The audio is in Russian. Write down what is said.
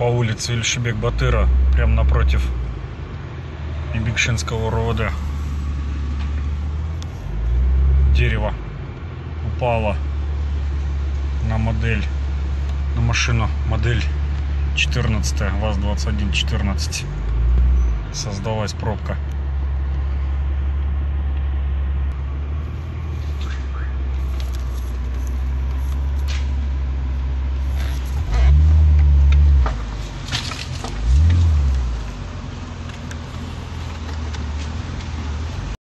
по улице Ильшебек-Батыра, прямо напротив Ибекшинского РОВД. Дерево упало на машину модель 14, ВАЗ-2114. Создалась пробка.